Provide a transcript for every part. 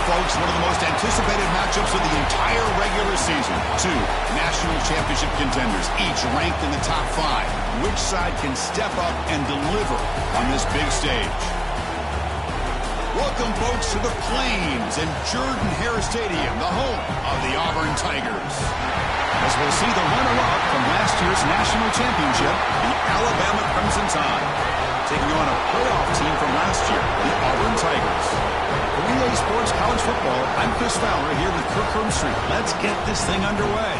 Folks, one of the most anticipated matchups of the entire regular season. Two national championship contenders, each ranked in the top 5. Which side can step up and deliver on this big stage? Welcome, folks, to the Plains and Jordan-Hare Stadium, the home of the Auburn Tigers. As we'll see the runner-up from last year's national championship, the Alabama Crimson Tide, taking on a playoff team from last year, the Auburn Tigers. For Relay Sports College Football, I'm Chris Fowler here with Kirk Herbstreit. Let's get this thing underway.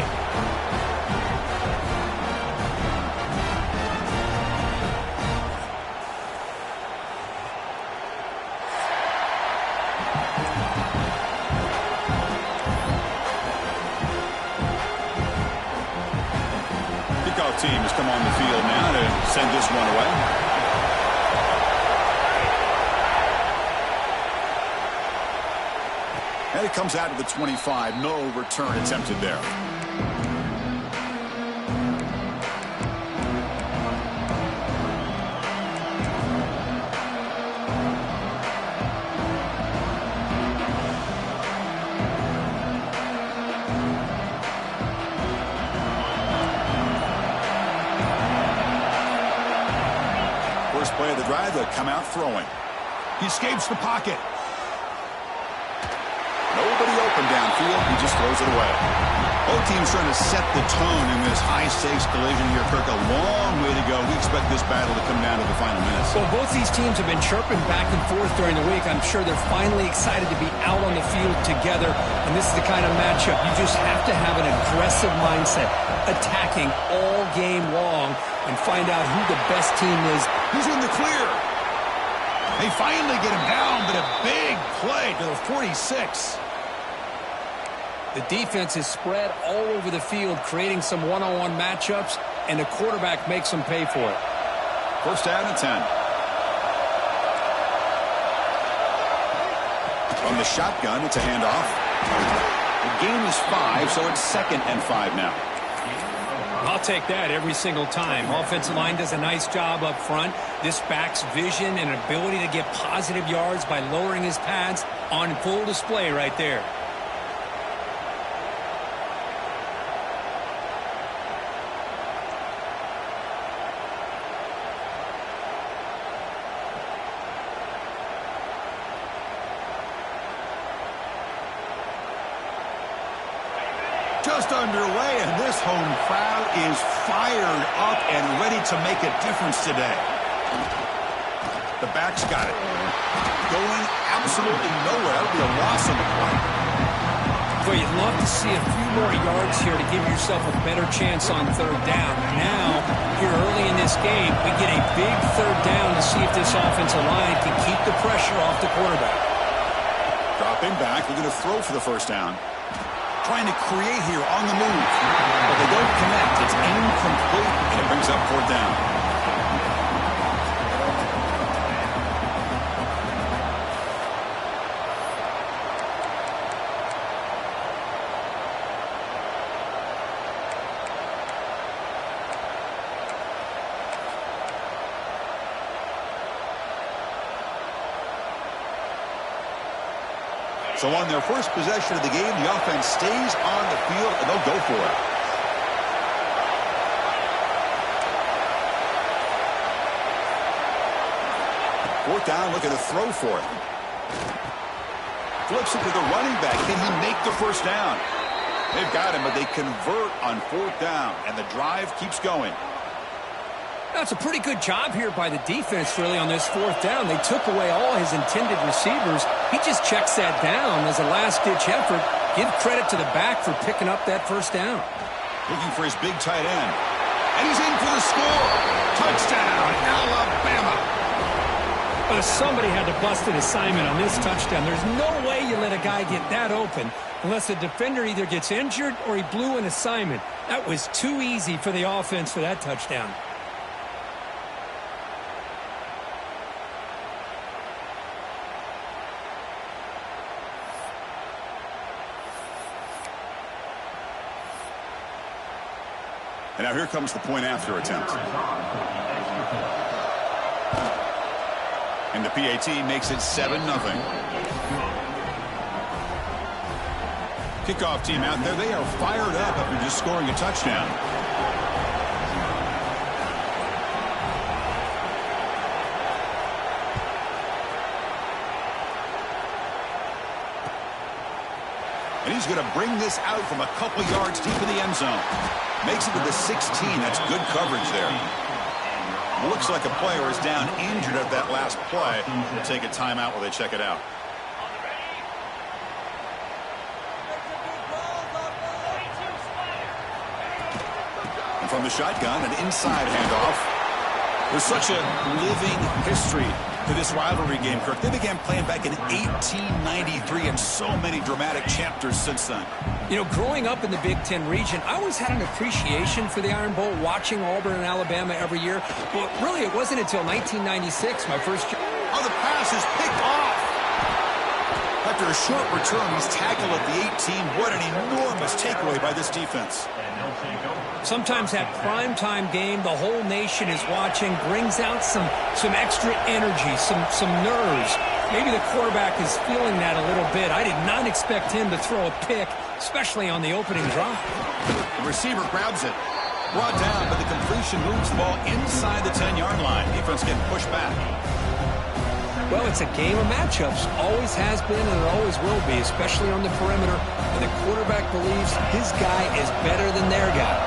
Kickoff team has come on the field now to send this one away. And it comes out of the 25. No return attempted there. First play of the drive, they'll come out throwing. He escapes the pocket. Nobody open downfield. He just throws it away. Both teams trying to set the tone in this high-stakes collision here, Kirk. A long way to go. We expect this battle to come down to the final minutes. Well, both these teams have been chirping back and forth during the week. I'm sure they're finally excited to be out on the field together. And this is the kind of matchup you just have to have an aggressive mindset, attacking all game long, and find out who the best team is. He's in the clear. They finally get him down, but a big play to the 46. The defense is spread all over the field, creating some one-on-one matchups, and the quarterback makes them pay for it. First down and 10. From the shotgun, it's a handoff. The gain is 5, so it's 2nd and 5 now. I'll take that every single time. Offensive line does a nice job up front. This back's vision and ability to get positive yards by lowering his pads on full display right there. Just underway, and this home crowd is fired up and ready to make a difference today. The back's got it. Going absolutely nowhere. That would be a loss on the play. Well, you'd love to see a few more yards here to give yourself a better chance on 3rd down. Now, here early in this game, we get a big 3rd down to see if this offensive line can keep the pressure off the quarterback. Dropping back, we're going to throw for the 1st down. Trying to create here on the move. But they don't connect. It's incomplete, and it brings up 4th down. So on their first possession of the game, the offense stays on the field, and they'll go for it. Fourth down, looking to throw for it. Flips it to the running back. Can he make the 1st down? They've got him, but they convert on 4th down, and the drive keeps going. That's a pretty good job here by the defense, really, on this 4th down. They took away all his intended receivers. He just checks that down as a last-ditch effort. Give credit to the back for picking up that 1st down. Looking for his big tight end. And he's in for the score. Touchdown, Alabama. Well, somebody had to bust an assignment on this touchdown. There's no way you let a guy get that open unless the defender either gets injured or he blew an assignment. That was too easy for the offense for that touchdown. And now here comes the point after attempt. And the PAT makes it 7-0. Kickoff team out there. They are fired up after just scoring a touchdown. And he's going to bring this out from a couple yards deep in the end zone. Makes it to the 16. That's good coverage there. Looks like a player is down injured at that last play. We'll take a timeout while they check it out. And from the shotgun, an inside handoff. There's such a living history to this rivalry game, Kirk. They began playing back in 1893 and so many dramatic chapters since then. You know, growing up in the Big Ten region, I always had an appreciation for the Iron Bowl, watching Auburn and Alabama every year. But really, it wasn't until 1996, my first year. Oh, the pass is picked off. After a short return, he's tackled at the 18. What an enormous takeaway by this defense. Sometimes that primetime game, the whole nation is watching, brings out some extra energy, some nerves. Maybe the quarterback is feeling that a little bit. I did not expect him to throw a pick, especially on the opening drive. The receiver grabs it. Brought down, but the completion moves the ball inside the 10-yard line. Defense getting pushed back. Well, it's a game of matchups. Always has been and it always will be, especially on the perimeter. And the quarterback believes his guy is better than their guy.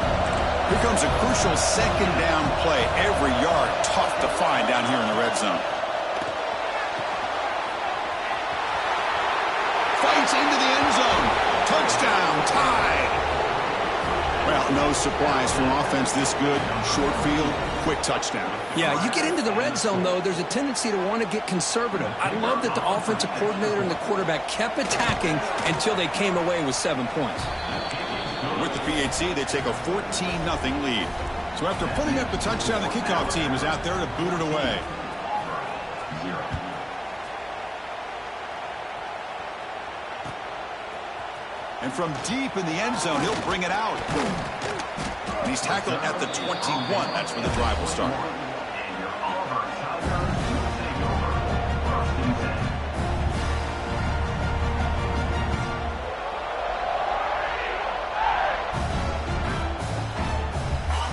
Here comes a crucial 2nd down play. Every yard tough to find down here in the red zone. Fights into the end zone. Touchdown, tied. Well, no surprise for an offense this good. Short field, quick touchdown. Yeah, you get into the red zone, though, there's a tendency to want to get conservative. I love that the offensive coordinator and the quarterback kept attacking until they came away with 7 points. With the PAT, they take a 14-0 lead. So after putting up the touchdown, the kickoff team is out there to boot it away. And from deep in the end zone, he'll bring it out. And he's tackled at the 21. That's where the drive will start.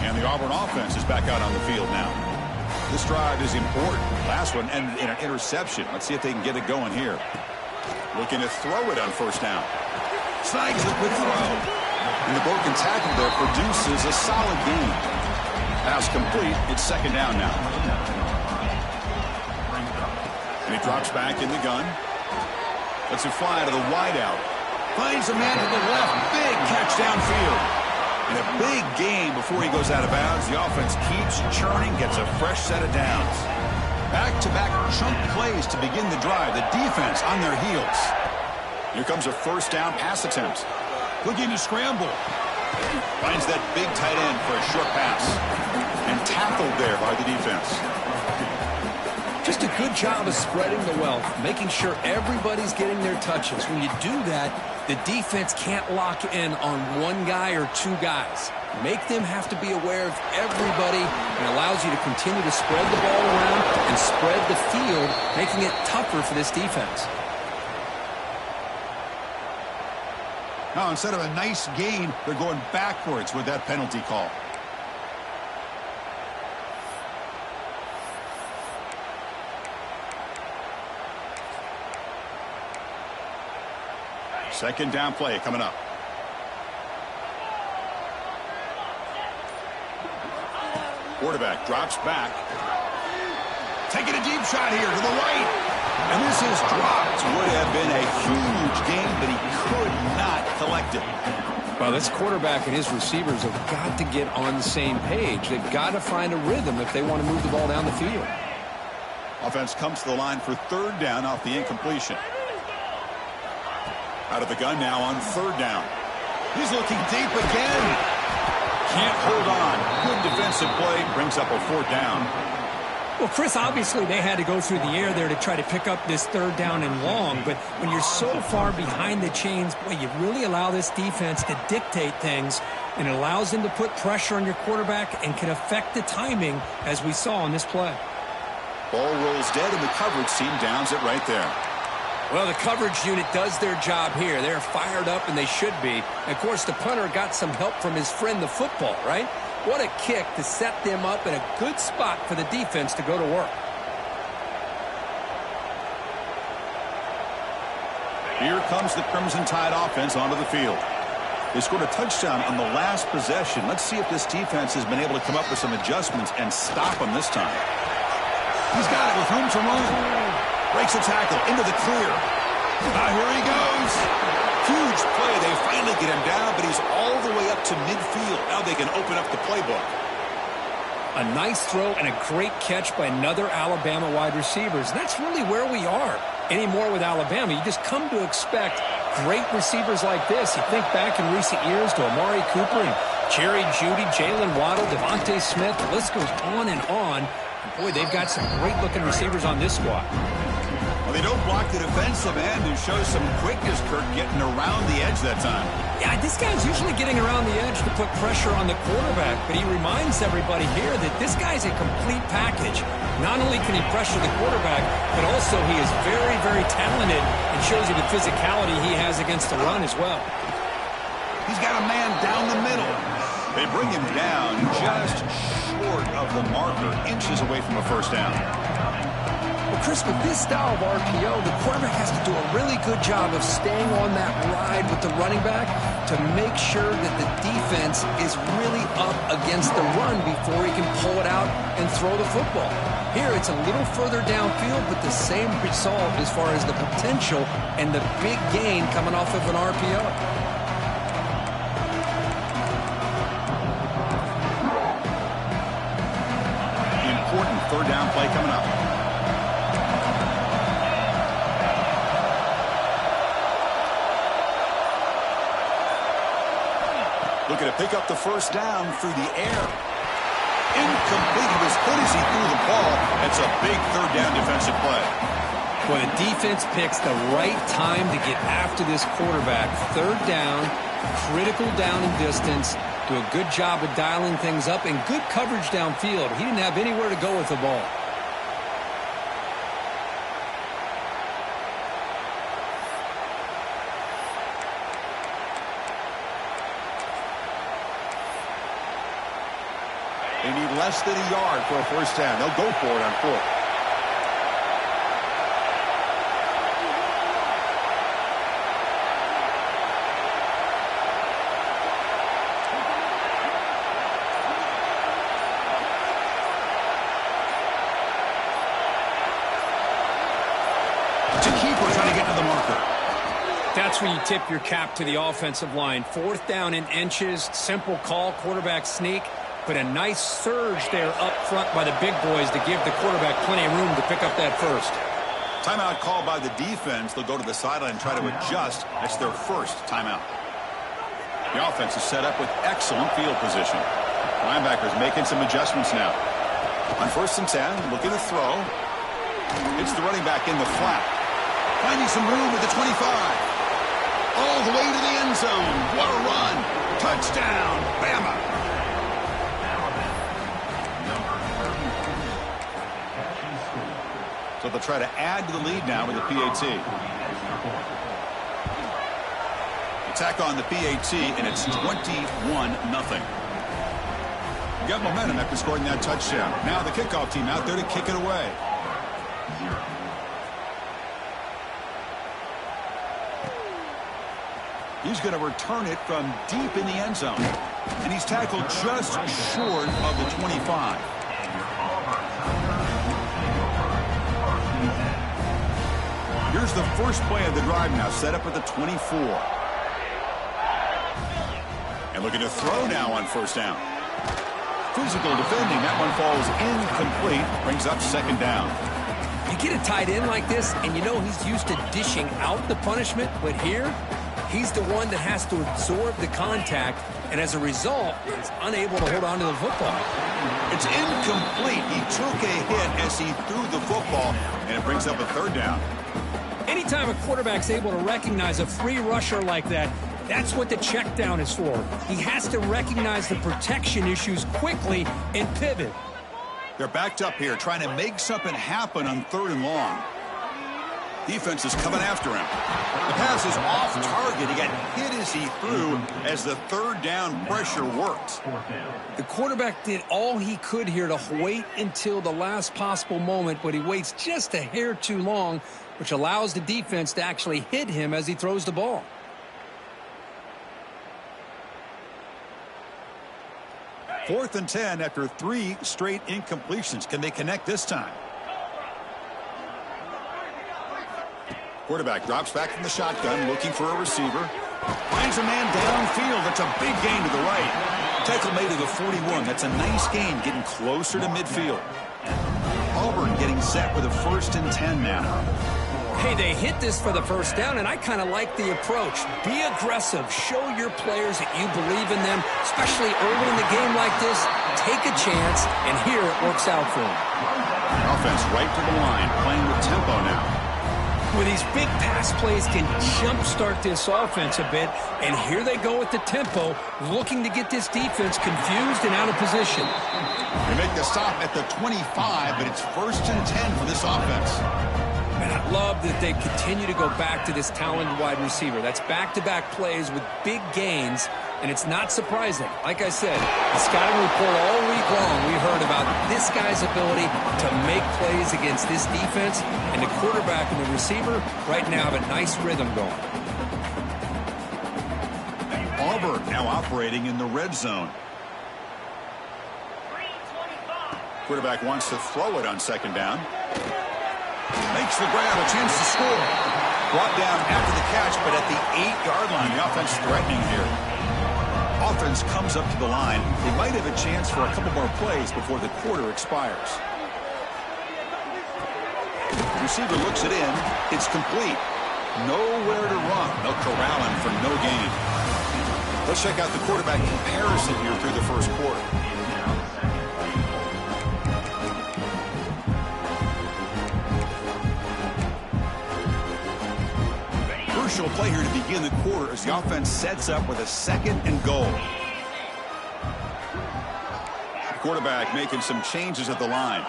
And the Auburn offense is back out on the field now. This drive is important. Last one ended in an interception. Let's see if they can get it going here. Looking to throw it on first down. Snags the quick throw. And the broken tackle there produces a solid gain. Pass complete. It's second down now. And he drops back in the gun. Lets it fly to the wideout. Finds a man to the left. Big catch downfield. And a big gain before he goes out of bounds. The offense keeps churning, gets a fresh set of downs. Back-to-back chunk plays to begin the drive. The defense on their heels. Here comes a first down pass attempt. Looking to scramble. Finds that big tight end for a short pass. And tackled there by the defense. Just a good job of spreading the wealth, making sure everybody's getting their touches. When you do that, the defense can't lock in on one guy or two guys. Make them have to be aware of everybody, and allows you to continue to spread the ball around and spread the field, making it tougher for this defense. Now, instead of a nice gain, they're going backwards with that penalty call. Second down play coming up. Quarterback drops back. Taking a deep shot here to the right. And this is dropped. Would have been a huge game, but he could not collect it. Well, this quarterback and his receivers have got to get on the same page. They've got to find a rhythm if they want to move the ball down the field. Offense comes to the line for third down off the incompletion. Out of the gun now on third down. He's looking deep again. Can't hold on. Good defensive play. Brings up a fourth down. Well, Chris, obviously they had to go through the air there to try to pick up this third down and long. But when you're so far behind the chains, boy, you really allow this defense to dictate things. And it allows them to put pressure on your quarterback and can affect the timing, as we saw on this play. Ball rolls dead, and the coverage team downs it right there. Well, the coverage unit does their job here. They're fired up, and they should be. And of course, the punter got some help from his friend, the football, right? What a kick to set them up in a good spot for the defense to go to work. Here comes the Crimson Tide offense onto the field. They scored a touchdown on the last possession. Let's see if this defense has been able to come up with some adjustments and stop them this time. He's got it with room to run. Breaks a tackle into the clear. Here he goes. Huge play. They finally get him down, but he's all the way up to midfield. Now they can open up the playbook. A nice throw and a great catch by another Alabama wide receivers. That's really where we are anymore with Alabama. You just come to expect great receivers like this. You think back in recent years to Amari Cooper and Jerry Jeudy, Jalen Waddle, Devontae Smith. The list goes on and on. And boy, they've got some great-looking receivers on this squad. Well, they don't block the defensive end, who shows some quickness, Kirk, getting around the edge that time. Yeah, this guy's usually getting around the edge to put pressure on the quarterback, but he reminds everybody here that this guy's a complete package. Not only can he pressure the quarterback, but also he is very, very talented and shows you the physicality he has against the run as well. He's got a man down the middle. They bring him down just short of the marker, inches away from a first down. Well, Chris, with this style of RPO, the quarterback has to do a really good job of staying on that ride with the running back to make sure that the defense is really up against the run before he can pull it out and throw the football. Here, it's a little further downfield, but the same result as far as the potential and the big gain coming off of an RPO. Looking to pick up the first down through the air. Incomplete. He was hit as he threw the ball. That's a big third down defensive play. Well, the defense picks the right time to get after this quarterback. Third down, critical down and distance. Do a good job of dialing things up and good coverage downfield. He didn't have anywhere to go with the ball. They need less than a yard for a first down. They'll go for it on fourth. That's when you tip your cap to the offensive line. Fourth down in inches, simple call, quarterback sneak, but a nice surge there up front by the big boys to give the quarterback plenty of room to pick up that first. Timeout called by the defense. They'll go to the sideline and try to adjust. That's their first timeout. The offense is set up with excellent field position. Linebackers making some adjustments now. On 1st and 10, looking to throw. It's the running back in the flat. Finding some room at the 25. All the way to the end zone. What a run. Touchdown, Bama. So they'll try to add to the lead now with the PAT. Attack on the PAT, and it's 21-0. Got momentum after scoring that touchdown. Now the kickoff team out there to kick it away. He's going to return it from deep in the end zone. And he's tackled just short of the 25. Here's the first play of the drive now, set up at the 24. And looking to throw now on first down. Physical defending. That one falls incomplete. Brings up second down. You get a tight end like this, and you know he's used to dishing out the punishment, but here, he's the one that has to absorb the contact, and as a result, is unable to hold on to the football. It's incomplete. He took a hit as he threw the football, and it brings up a third down. Anytime a quarterback's able to recognize a free rusher like that, that's what the check down is for. He has to recognize the protection issues quickly and pivot. They're backed up here, trying to make something happen on 3rd and long. Defense is coming after him. The pass is off target. He got hit as he threw as the third down pressure worked. The quarterback did all he could here to wait until the last possible moment, but he waits just a hair too long, which allows the defense to actually hit him as he throws the ball. Fourth and 10 after 3 straight incompletions. Can they connect this time? Quarterback drops back from the shotgun, looking for a receiver. Finds a man downfield. That's a big gain to the right. Tackle made to the 41. That's a nice gain, getting closer to midfield. Auburn getting set with a 1st and 10 now. Hey, they hit this for the first down, and I kind of like the approach. Be aggressive. Show your players that you believe in them, especially early in the game like this. Take a chance, and here it works out for them. Offense right to the line, playing with tempo now. Well, these big pass plays can jumpstart this offense a bit, and here they go with the tempo, looking to get this defense confused and out of position. They make the stop at the 25, but it's 1st and 10 for this offense. And I love that they continue to go back to this talented wide receiver. That's back-to-back plays with big gains, and it's not surprising. Like I said, the scouting report all week long, we heard about this guy's ability to make plays against this defense, and the quarterback and the receiver right now have a nice rhythm going. Auburn now operating in the red zone. Quarterback wants to throw it on 2nd down. Makes the grab, a chance to score. Brought down after the catch, but at the 8-yard line. The offense threatening here. Offense comes up to the line. They might have a chance for a couple more plays before the quarter expires. The receiver looks it in. It's complete. Nowhere to run. They'll corral him for no gain. Let's check out the quarterback comparison here through the first quarter. Crucial play here to begin the quarter as the offense sets up with a 2nd and goal. The quarterback making some changes at the line.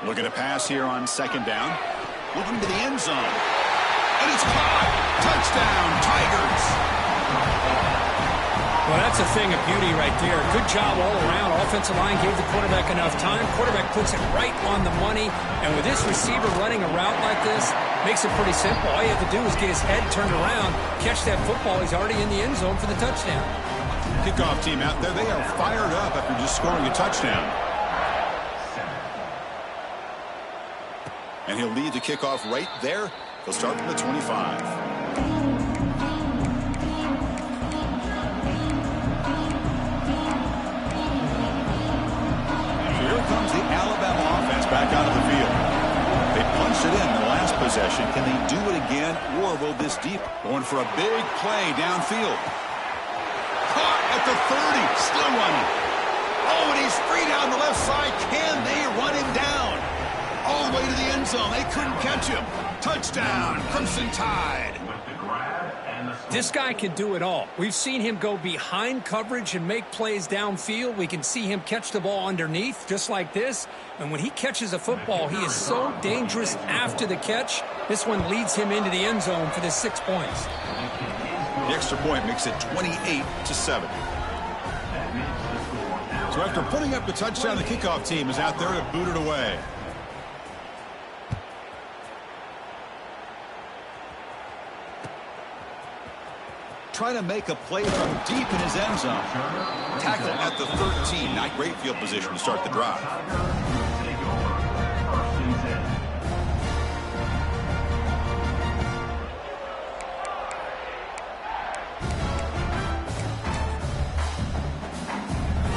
Looking to pass here on 2nd down. Looking to the end zone. And it's caught. Touchdown, Tigers. Well, that's a thing of beauty right there. Good job all around. Offensive line gave the quarterback enough time. Quarterback puts it right on the money. And with this receiver running a route like this, makes it pretty simple. All you have to do is get his head turned around, catch that football. He's already in the end zone for the touchdown. Kickoff team out there. They are fired up after just scoring a touchdown. And he'll lead the kickoff right there. He'll start from the 25. So here comes the Alabama offense back out of the field. They punched it in the last possession. Can they do it again, or will this deep? Going for a big play downfield. Caught at the 30. Still running. Oh, and he's free down the left side. Can they run him down? All the way to the end zone. They couldn't catch him. Touchdown, Crimson Tide. This guy can do it all. We've seen him go behind coverage and make plays downfield. We can see him catch the ball underneath just like this. And when he catches a football, he is so dangerous after the catch. This one leads him into the end zone for the 6 points. The extra point makes it 28-7. So after putting up the touchdown, the kickoff team is out there to boot it away. Trying to make a play from deep in his end zone. Tackle at the 13. Not great field position to start the drive.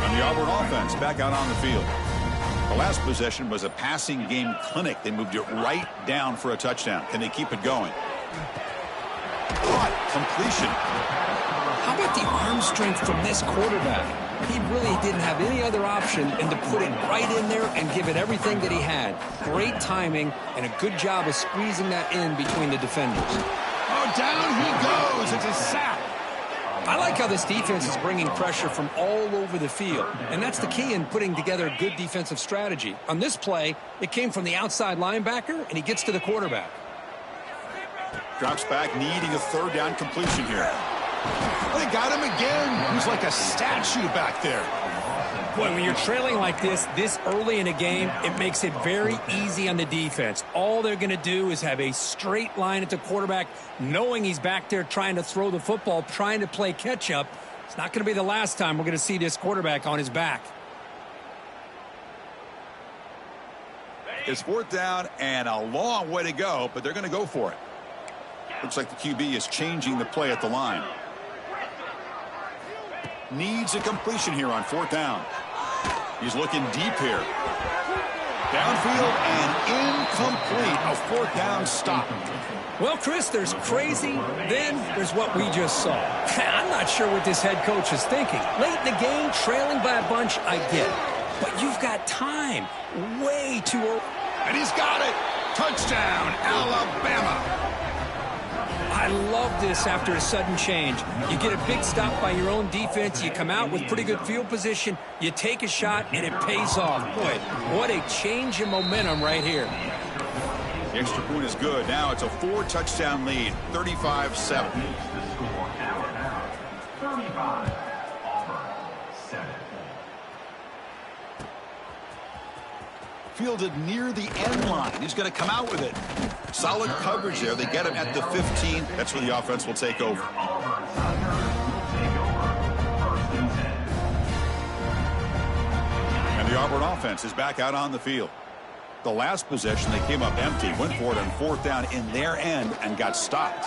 And the Auburn offense back out on the field. The last possession was a passing game clinic. They moved it right down for a touchdown. Can they keep it going? Caught. Completion. How about the arm strength from this quarterback? He really didn't have any other option than to put it right in there and give it everything that he had. Great timing and a good job of squeezing that in between the defenders. Oh, down he goes. It's a sack. I like how this defense is bringing pressure from all over the field, and that's the key in putting together a good defensive strategy. On this play, it came from the outside linebacker, and he gets to the quarterback. Drops back, needing a 3rd down completion here. They got him again. He's like a statue back there. Boy, when you're trailing like this early in a game, it makes it very easy on the defense. All they're going to do is have a straight line at the quarterback, knowing he's back there trying to throw the football, trying to play catch-up. It's not going to be the last time we're going to see this quarterback on his back. It's 4th down and a long way to go, but they're going to go for it. Looks like the QB is changing the play at the line. Needs a completion here on 4th down. He's looking deep here. Downfield and incomplete. A 4th down stop. Well, Chris, there's crazy, then there's what we just saw. I'm not sure what this head coach is thinking. Late in the game, trailing by a bunch, I get it. But you've got time. Way too early. And he's got it. Touchdown, Alabama. I love this after a sudden change. You get a big stop by your own defense. You come out with pretty good field position. You take a shot, and it pays off. Boy, what a change in momentum right here. The extra point is good. Now it's a 4-touchdown lead, 35-7. Fielded near the end line. He's going to come out with it. Solid coverage there. They get him at the 15. That's where the offense will take over. And the Auburn offense is back out on the field. The last possession, they came up empty, went for it on 4th down in their end and got stopped.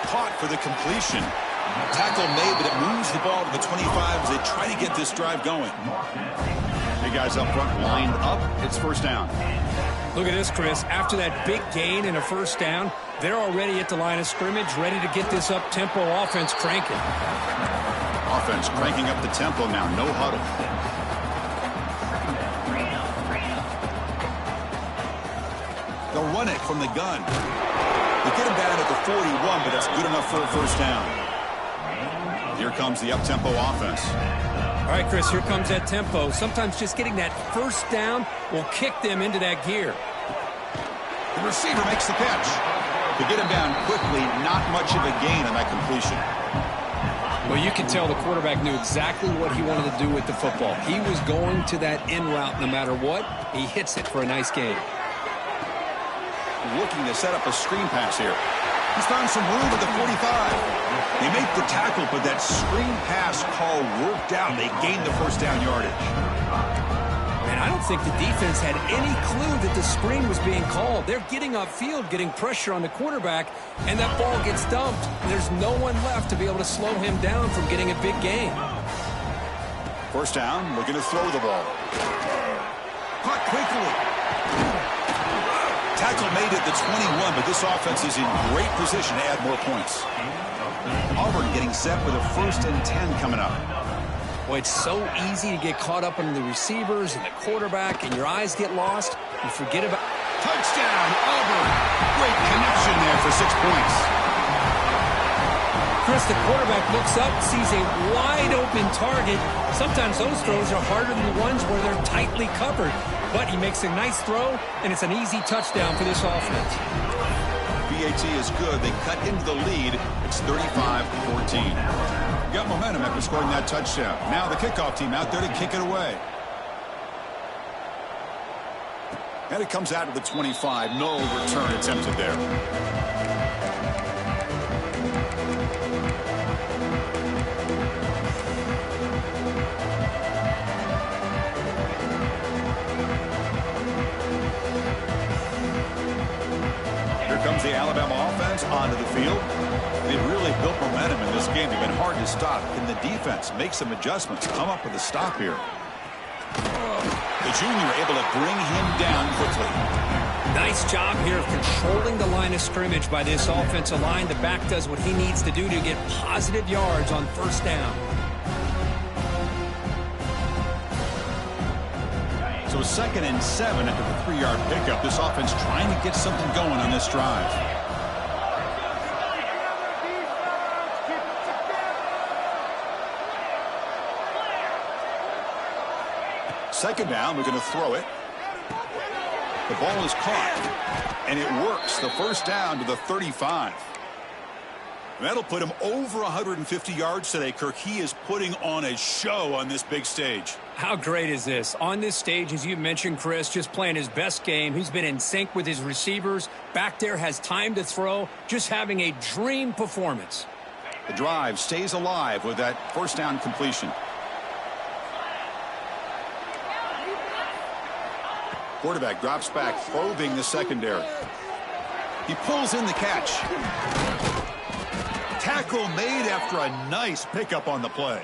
Caught for the completion. Tackle made, but it moves the ball to the 25 as they try to get this drive going. Big guys up front lined up. It's 1st down. Look at this, Chris. After that big gain and a first down, they're already at the line of scrimmage, ready to get this up-tempo offense cranking. Offense cranking up the tempo now. No huddle. They'll run it from the gun. They get him down at the 41, but that's good enough for a first down. Here comes the up-tempo offense. All right, Chris, here comes that tempo. Sometimes just getting that first down will kick them into that gear. The receiver makes the catch. To get him down quickly, not much of a gain on that completion. Well, you can tell the quarterback knew exactly what he wanted to do with the football. He was going to that in route no matter what. He hits it for a nice gain. Looking to set up a screen pass here. He's found some room at the 45. They make the tackle, but that screen pass call worked out. They gained the first down yardage. And I don't think the defense had any clue that the screen was being called. They're getting upfield, getting pressure on the quarterback, and that ball gets dumped. There's no one left to be able to slow him down from getting a big gain. First down, looking to throw the ball. Caught quickly. Tackle made at the 21, but this offense is in great position to add more points. Auburn getting set with a 1st and 10 coming up. Boy, it's so easy to get caught up in the receivers and the quarterback, and your eyes get lost. You forget about... Touchdown, Auburn. Great connection there for 6 points. Chris, the quarterback looks up, sees a wide-open target. Sometimes those throws are harder than the ones where they're tightly covered. But he makes a nice throw, and it's an easy touchdown for this offense. BAT is good. They cut into the lead. It's 35-14. Got momentum after scoring that touchdown. Now the kickoff team out there to kick it away. And it comes out to the 25. No return attempted there. Comes the Alabama offense onto the field. They've really built momentum in this game. They've been hard to stop. Can the defense make some adjustments? Come up with a stop here. The junior able to bring him down quickly. Nice job here of controlling the line of scrimmage by this offensive line. The back does what he needs to do to get positive yards on first down. So 2nd and 7 after the 3-yard pickup. This offense trying to get something going on this drive. Second down, we're going to throw it. The ball is caught, and it works. The first down to the 35. That'll put him over 150 yards today, Kirk. He is putting on a show on this big stage. How great is this? On this stage, as you mentioned, Chris, just playing his best game. He's been in sync with his receivers. Back there has time to throw. Just having a dream performance. The drive stays alive with that first down completion. Quarterback drops back, probing the secondary. He pulls in the catch. Tackle made after a nice pickup on the play.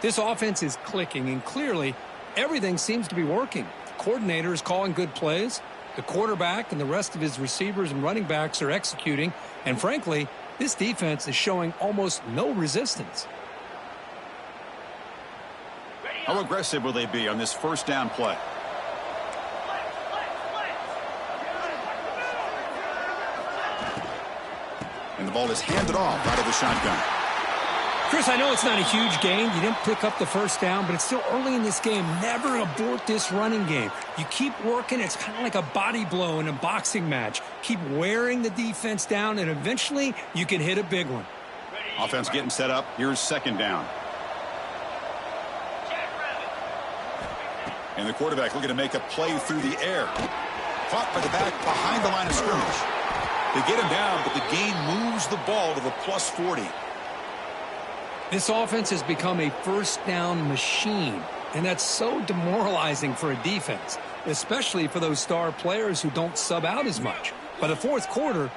This offense is clicking, and clearly everything seems to be working. The coordinator is calling good plays. The quarterback and the rest of his receivers and running backs are executing. And frankly, this defense is showing almost no resistance. How aggressive will they be on this first down play? And the ball is handed off out of the shotgun. Chris, I know it's not a huge gain. You didn't pick up the first down, but it's still early in this game. Never abort this running game. You keep working. It's kind of like a body blow in a boxing match. Keep wearing the defense down, and eventually you can hit a big one. Offense getting set up. Here's second down. And the quarterback looking to make a play through the air. Caught by the back behind the line of scrimmage. They get him down, but the gain moves the ball to the plus 40. This offense has become a first down machine, and that's so demoralizing for a defense, especially for those star players who don't sub out as much. By the fourth quarter, it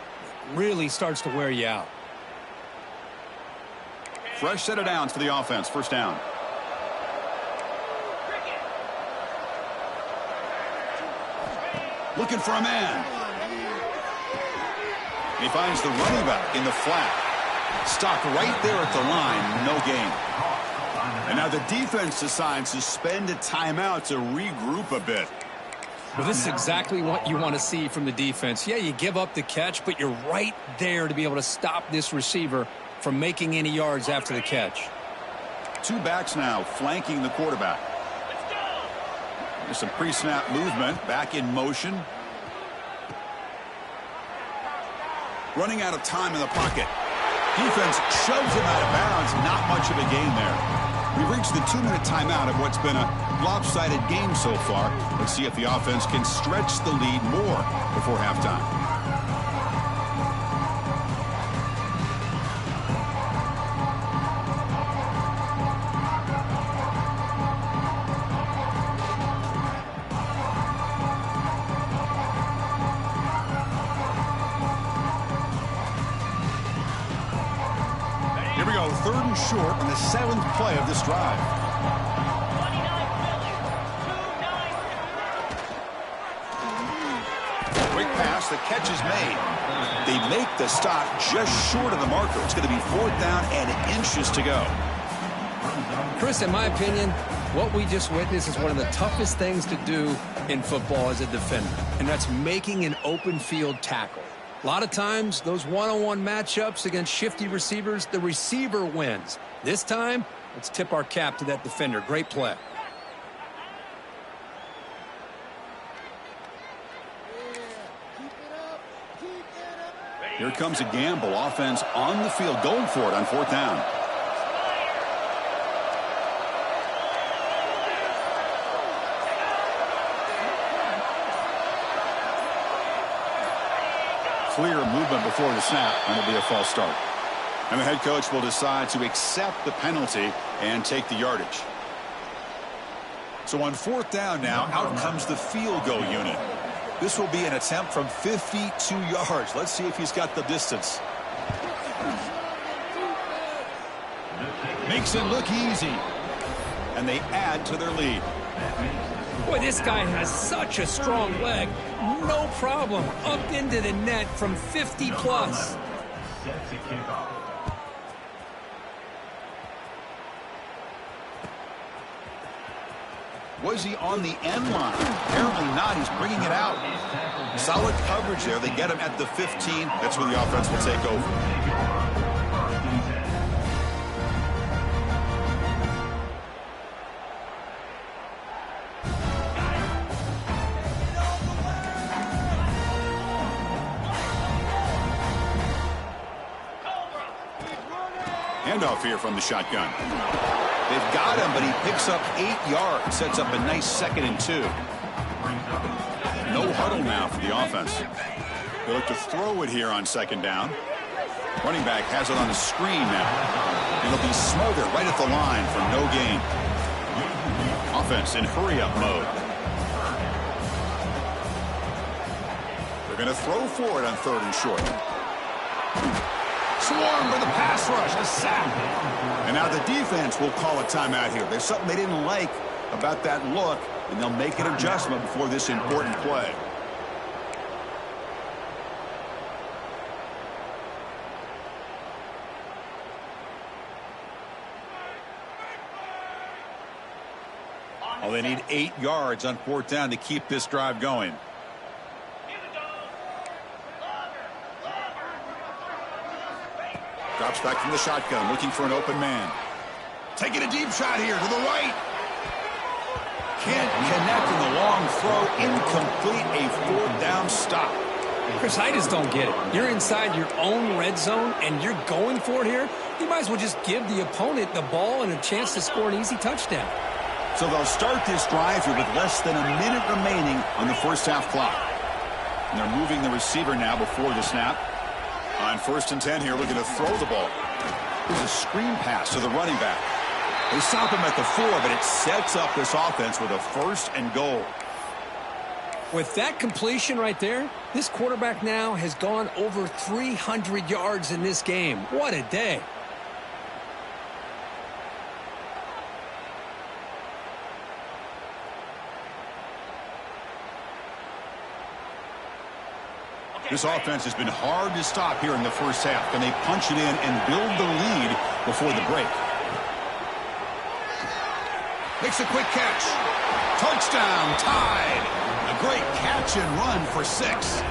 really starts to wear you out. Fresh set of downs for the offense. First down. Looking for a man. He finds the running back in the flat. Stopped right there at the line. No gain. And now the defense decides to spend a timeout to regroup a bit. Well, this is exactly what you want to see from the defense. Yeah, you give up the catch, but you're right there to be able to stop this receiver from making any yards after the catch. Two backs now flanking the quarterback. There's some pre-snap movement. Back in motion. Running out of time in the pocket. Defense shoves him out of bounds. Not much of a gain there. We've reached the 2-minute timeout of what's been a lopsided game so far. Let's see if the offense can stretch the lead more before halftime. Here we go, 3rd and short on the 7th play of this drive. Quick pass, the catch is made. They make the stop just short of the marker. It's going to be 4th down and inches to go. Chris, in my opinion, what we just witnessed is one of the toughest things to do in football as a defender, and that's making an open field tackle. A lot of times, those one-on-one matchups against shifty receivers, the receiver wins. This time, let's tip our cap to that defender. Great play. Here comes a gamble. Offense on the field, going for it on 4th down. Clear movement before the snap, and it'll be a false start. And the head coach will decide to accept the penalty and take the yardage. So on 4th down now, out comes the field goal unit. This will be an attempt from 52 yards. Let's see if he's got the distance. Makes it look easy. And they add to their lead. Boy, this guy has such a strong leg. No problem. Up into the net from 50 plus. Was he on the end line? Apparently not. He's bringing it out. Solid coverage there. They get him at the 15. That's where the offense will take over. Handoff here from the shotgun. They've got him, but he picks up 8 yards. Sets up a nice 2nd and 2. No huddle now for the offense. They look to throw it here on 2nd down. Running back has it on the screen now. It'll be smothered right at the line for no gain. Offense in hurry-up mode. They're going to throw for it on 3rd and short. Swarm for the pass rush, a sack. And now the defense will call a timeout here. There's something they didn't like about that look, and they'll make an adjustment before this important play. Well, they need 8 yards on 4th down to keep this drive going. Drops back from the shotgun, looking for an open man. Taking a deep shot here to the right. Can't connect in the long throw. Incomplete, a 4th down stop. Chris, I just don't get it. You're inside your own red zone, and you're going for it here. You might as well just give the opponent the ball and a chance to score an easy touchdown. So they'll start this drive here with less than a minute remaining on the first half clock. And they're moving the receiver now before the snap. On 1st and 10 here, looking to throw the ball. There's a screen pass to the running back. They stop him at the 4, but it sets up this offense with a 1st and goal. With that completion right there, this quarterback now has gone over 300 yards in this game. What a day. This offense has been hard to stop here in the first half. Can they punch it in and build the lead before the break? Makes a quick catch. Touchdown, tied. A great catch and run for 6.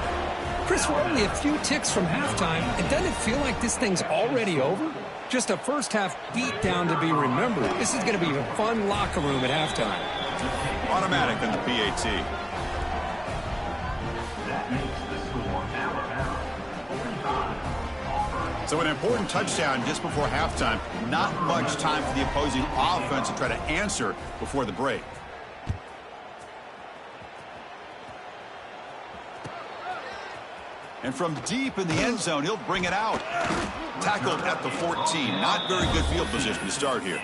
Chris, we're only a few ticks from halftime, and doesn't it feel like this thing's already over? Just a first-half beatdown to be remembered. This is going to be a fun locker room at halftime. Automatic in the PAT. So an important touchdown just before halftime. Not much time for the opposing offense to try to answer before the break. And from deep in the end zone, he'll bring it out. Tackled at the 14. Not very good field position to start here.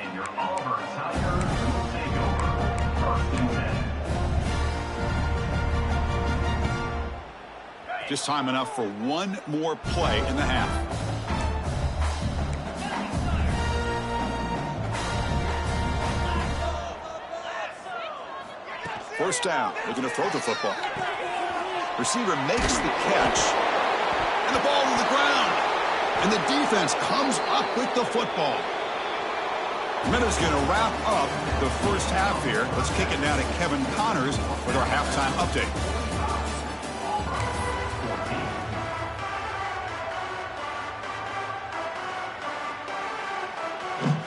Just time enough for one more play in the half. First down. Looking to throw the football. Receiver makes the catch. And the ball to the ground. And the defense comes up with the football. Minutes going to wrap up the first half here. Let's kick it now to Kevin Connors with our halftime update.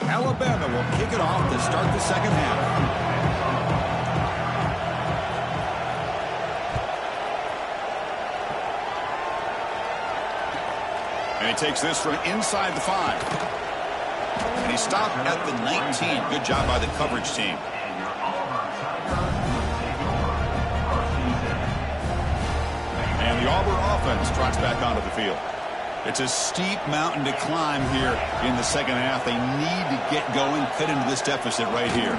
Alabama will kick it off to start the second half. And he takes this from inside the 5. And he stopped at the 19. Good job by the coverage team. And the Auburn offense trots back onto the field. It's a steep mountain to climb here in the second half. They need to get going, cut into this deficit right here.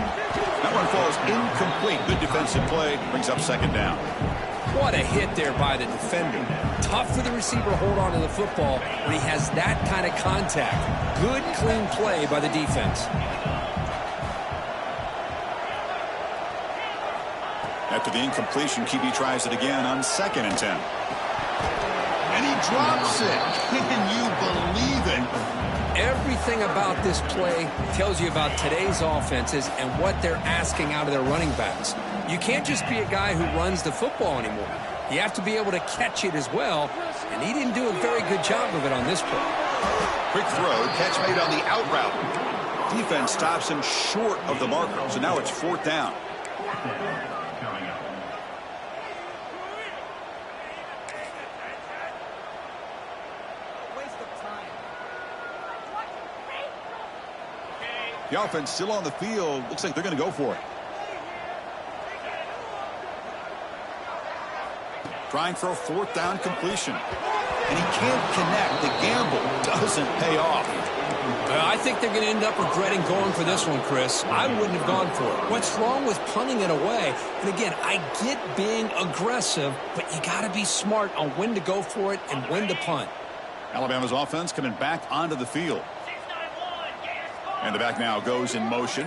That one falls incomplete. Good defensive play. Brings up second down. What a hit there by the defender. Tough for the receiver to hold on to the football when he has that kind of contact. Good, clean play by the defense. After the incompletion, QB tries it again on 2nd and 10. And he drops it. Can you believe it? Everything about this play tells you about today's offenses and what they're asking out of their running backs. You can't just be a guy who runs the football anymore. You have to be able to catch it as well, and he didn't do a very good job of it on this play. Quick throw, catch made on the out route. Defense stops him short of the marker, so now it's 4th down. The offense still on the field. Looks like they're going to go for it. Trying for a 4th down completion. And he can't connect. The gamble doesn't pay off. I think they're going to end up regretting going for this one, Chris. I wouldn't have gone for it. What's wrong with punting it away? And again, I get being aggressive, but you got to be smart on when to go for it and when to punt. Alabama's offense coming back onto the field. And the back now goes in motion.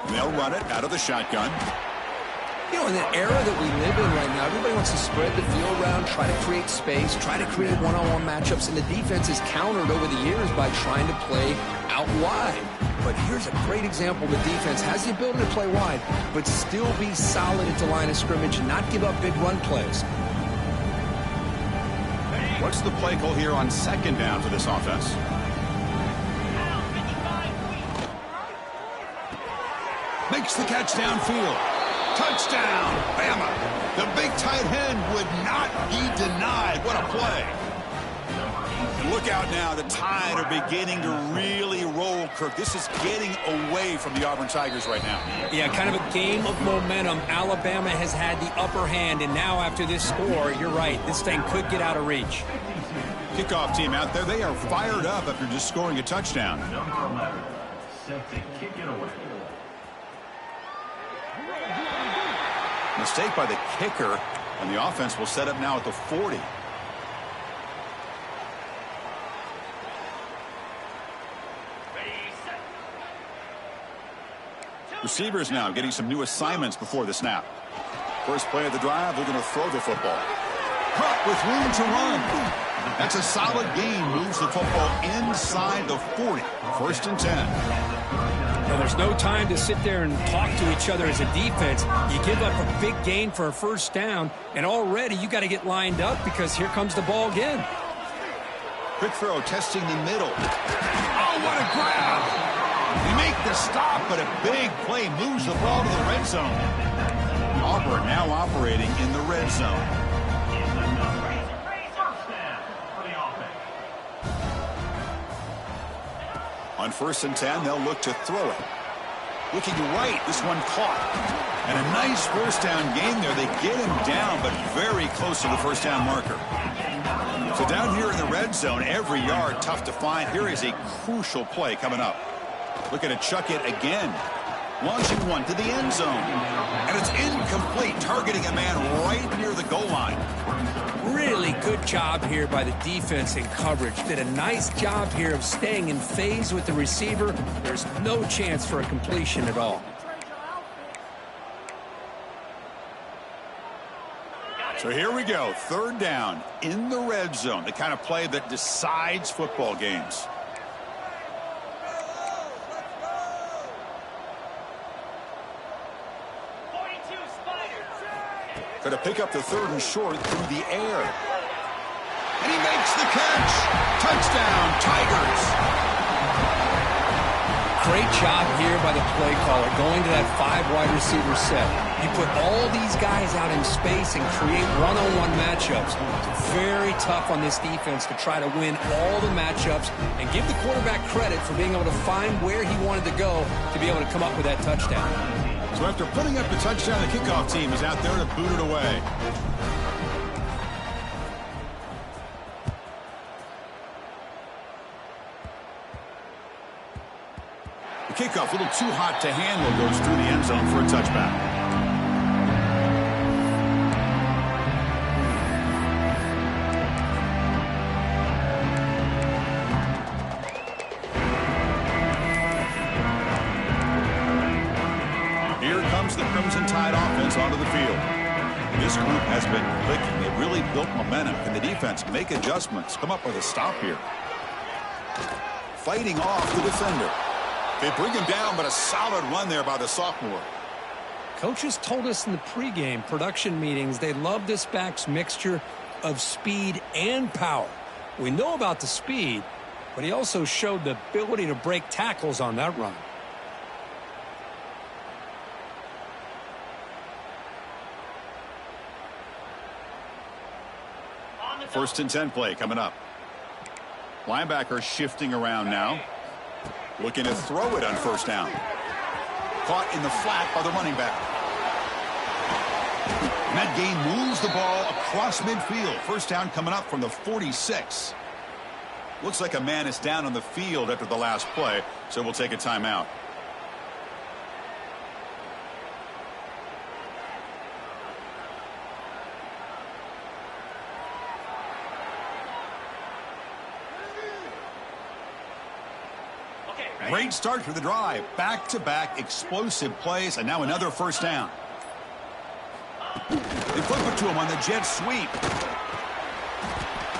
And they'll run it out of the shotgun. You know, in the era that we live in right now, everybody wants to spread the field around, try to create space, try to create one-on-one matchups, and the defense is countered over the years by trying to play out wide. But here's a great example. The defense has the ability to play wide, but still be solid at the line of scrimmage and not give up big run plays. What's the play call here on 2nd down for this offense? Makes the catch downfield. Touchdown, Bama. The big tight end would not be denied. What a play. And look out now. The Tide are beginning to really roll, Kirk. This is getting away from the Auburn Tigers right now. Yeah, kind of a game of momentum. Alabama has had the upper hand, and now after this score, you're right, this thing could get out of reach. Kickoff team out there. They are fired up after just scoring a touchdown. Set to kick it away. Mistake by the kicker, and the offense will set up now at the 40. Receivers now getting some new assignments before the snap. First play of the drive, they're going to throw the football. Caught with room to run. That's a solid gain. Moves the football inside the 40. First and 10. Now, there's no time to sit there and talk to each other as a defense. You give up a big gain for a first down, and already you got to get lined up because here comes the ball again. Quick throw, testing the middle. Oh, what a grab! They make the stop, but a big play moves the ball to the red zone. Auburn now operating in the red zone. On first and 10, they'll look to throw it. Looking right, this one caught. And a nice first down gain there. They get him down, but very close to the first down marker. So down here in the red zone, every yard tough to find. Here is a crucial play coming up. Looking to chuck it again. Launching one to the end zone. And it's incomplete, targeting a man right near the goal line. Really good job here by the defense in coverage. Did a nice job here of staying in phase with the receiver. There's no chance for a completion at all. So here we go, third down in the red zone, the kind of play that decides football games. Going to pick up the third and short through the air. And he makes the catch. Touchdown, Tigers. Great job here by the play caller, going to that 5 wide receiver set. You put all these guys out in space and create one-on-one matchups. It's very tough on this defense to try to win all the matchups and give the quarterback credit for being able to find where he wanted to go to be able to come up with that touchdown. So after putting up the touchdown, the kickoff team is out there to boot it away. The kickoff, a little too hot to handle, goes through the end zone for a touchback. The Crimson Tide offense onto the field. This group has been clicking. They've really built momentum. Can the defense make adjustments? Come up with a stop here. Fighting off the defender. They bring him down, but a solid run there by the sophomore. Coaches told us in the pregame production meetings they love this back's mixture of speed and power. We know about the speed, but he also showed the ability to break tackles on that run. First and 10 play coming up. Linebacker shifting around now. Looking to throw it on first down. Caught in the flat by the running back. And that game moves the ball across midfield. First down coming up from the 46. Looks like a man is down on the field after the last play, so we'll take a timeout. Great start for the drive. Back-to-back explosive plays, and now another first down. They flip it to him on the jet sweep.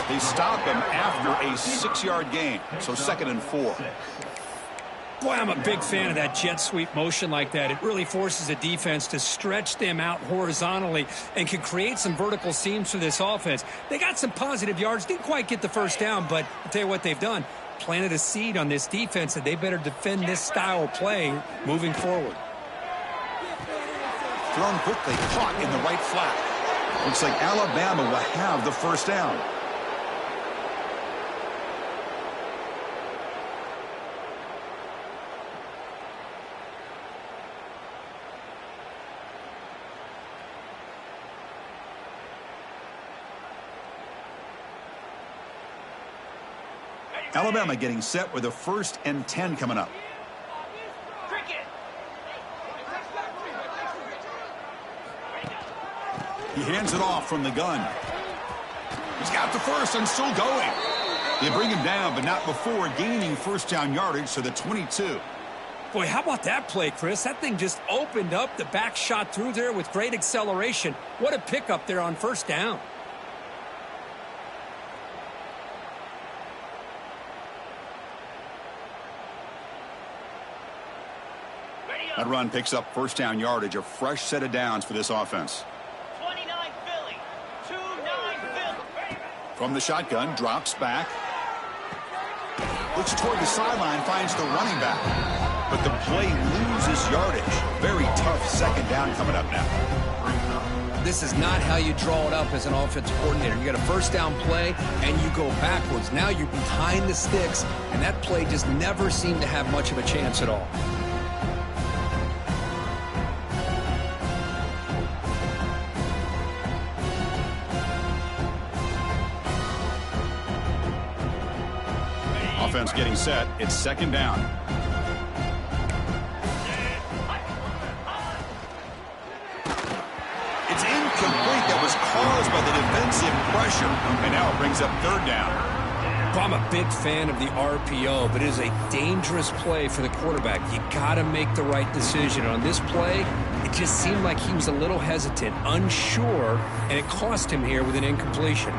They stop him after a 6-yard gain, so 2nd and 4. Boy, I'm a big fan of that jet sweep motion like that. It really forces a defense to stretch them out horizontally and can create some vertical seams for this offense. They got some positive yards, didn't quite get the first down, but I'll tell you what they've done. Planted a seed on this defense that they better defend this style of play moving forward. Thrown quickly, caught in the right flat. Looks like Alabama will have the first down. Alabama getting set with a 1st and 10 coming up. He hands it off from the gun. He's got the first and still going. They bring him down, but not before gaining first down yardage to the 22. Boy, how about that play, Chris? That thing just opened up. The back shot through there with great acceleration. What a pickup there on first down. That run picks up first down yardage, a fresh set of downs for this offense. 29 Philly, 2-9 Philly. From the shotgun, drops back. Looks toward the sideline, finds the running back. But the play loses yardage. Very tough second down coming up now. This is not how you draw it up as an offensive coordinator. You got a first down play, and you go backwards. Now you're behind the sticks, and that play just never seemed to have much of a chance at all. Offense getting set. It's second down. It's incomplete. That was caused by the defensive pressure. And now it brings up third down. I'm a big fan of the RPO, but it is a dangerous play for the quarterback. You got to make the right decision. On this play, it just seemed like he was a little hesitant, unsure, and it cost him here with an incompletion.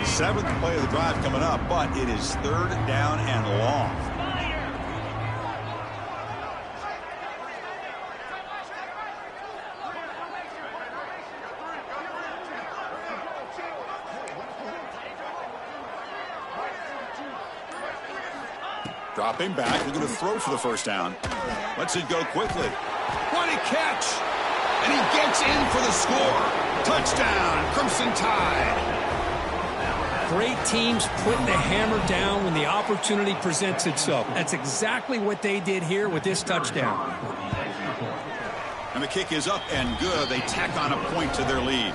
Seventh play of the drive coming up, but it is third down and long. Dropping back, they're going to throw for the first down. Lets it go quickly. What a catch! And he gets in for the score. Touchdown, Crimson Tide. Great teams putting the hammer down when the opportunity presents itself. That's exactly what they did here with this touchdown. And the kick is up and good. They tack on a point to their lead.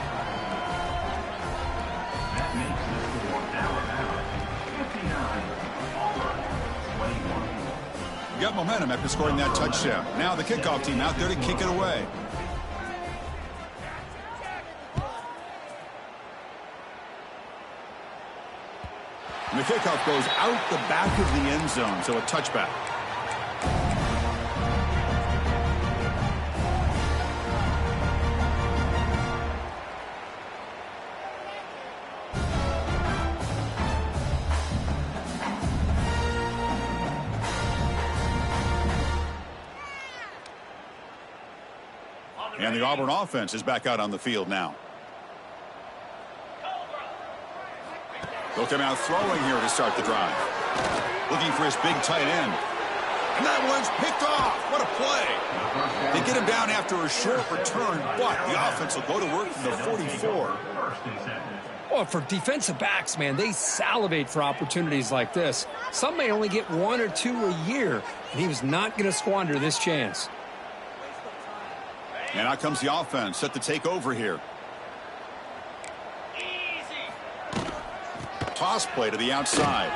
Got momentum after scoring that touchdown. Now the kickoff team out there to kick it away. And the kickoff goes out the back of the end zone, so a touchback. And the Auburn offense is back out on the field now. They'll come out throwing here to start the drive. Looking for his big tight end. And that one's picked off. What a play. They get him down after a short return, but the offense will go to work from the 44. Well, for defensive backs, man, they salivate for opportunities like this. Some may only get one or two a year, and he was not going to squander this chance. And out comes the offense, set to take over here. Toss play to the outside.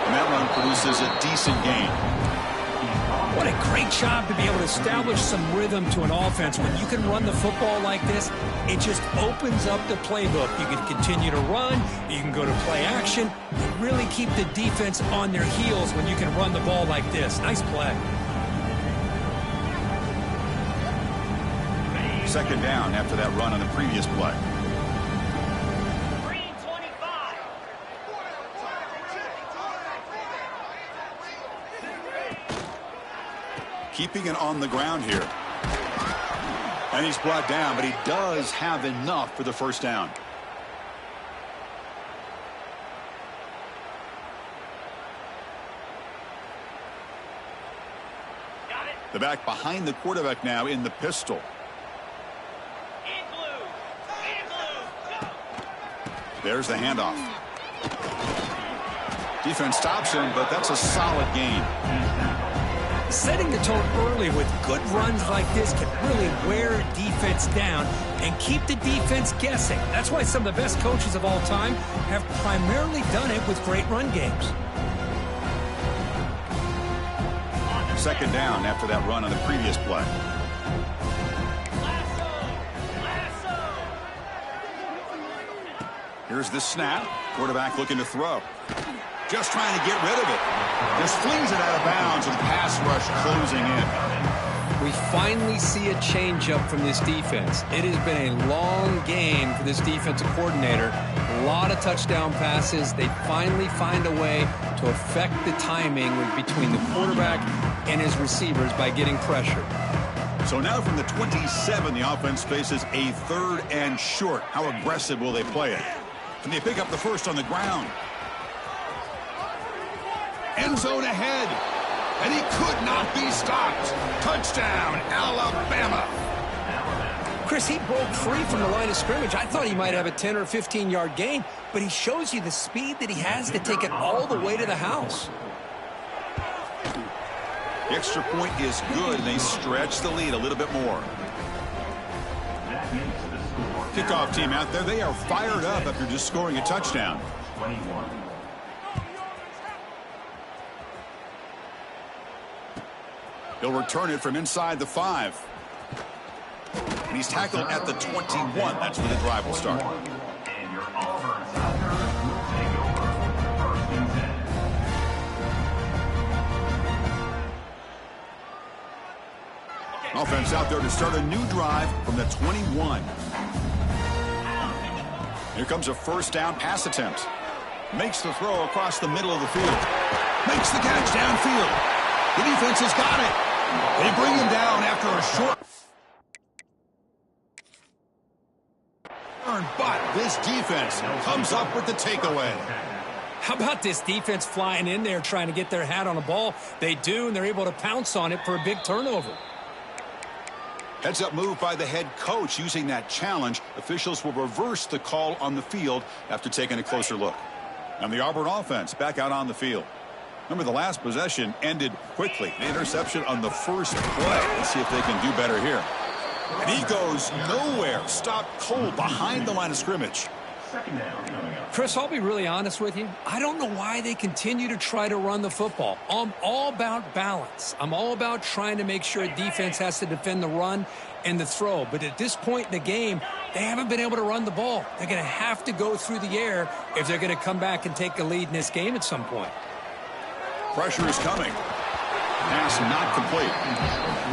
And that run produces a decent gain. What a great job to be able to establish some rhythm to an offense. When you can run the football like this, it just opens up the playbook. You can continue to run. You can go to play action. You really keep the defense on their heels when you can run the ball like this. Nice play. Second down after that run on the previous play. Keeping it on the ground here. And he's brought down, but he does have enough for the first down. The back behind the quarterback now in the pistol. There's the handoff. Defense stops him, but that's a solid gain. Setting the tone early with good runs like this can really wear a defense down and keep the defense guessing. That's why some of the best coaches of all time have primarily done it with great run games. Second down after that run on the previous play. Here's the snap. Quarterback looking to throw. Just trying to get rid of it. Just flings it out of bounds with the pass rush closing in. We finally see a changeup from this defense. It has been a long game for this defensive coordinator. A lot of touchdown passes. They finally find a way to affect the timing between the quarterback and his receivers by getting pressure. So now from the 27, the offense faces a 3rd and short. How aggressive will they play it? Can they pick up the first on the ground? End zone ahead. And he could not be stopped. Touchdown, Alabama. Chris, he broke free from the line of scrimmage. I thought he might have a 10 or 15-yard gain, but he shows you the speed that he has to take it all the way to the house. The extra point is good, and they stretch the lead a little bit more. Kickoff team out there, they are fired up after just scoring a touchdown. 21. He'll return it from inside the 5. And he's tackled at the 21. That's where the drive will start. And your Auburn Tigers will take over. 1st and 10. Offense out there to start a new drive from the 21. Here comes a 1st down pass attempt. Makes the throw across the middle of the field. Makes the catch downfield. The defense has got it. They bring him down after a short turn, but this defense comes up with the takeaway. How about this defense flying in there trying to get their hat on a ball? They do, and they're able to pounce on it for a big turnover. Heads up move by the head coach. Using that challenge, officials will reverse the call on the field after taking a closer look. And the Auburn offense back out on the field. Remember, the last possession ended quickly. The interception on the first play. Let's see if they can do better here. And he goes nowhere. Stopped cold behind the line of scrimmage. 2nd down coming up. Chris, I'll be really honest with you. I don't know why they continue to try to run the football. I'm all about balance. I'm all about trying to make sure a defense has to defend the run and the throw. But at this point in the game, they haven't been able to run the ball. They're going to have to go through the air if they're going to come back and take a lead in this game at some point. Pressure is coming. Pass not complete.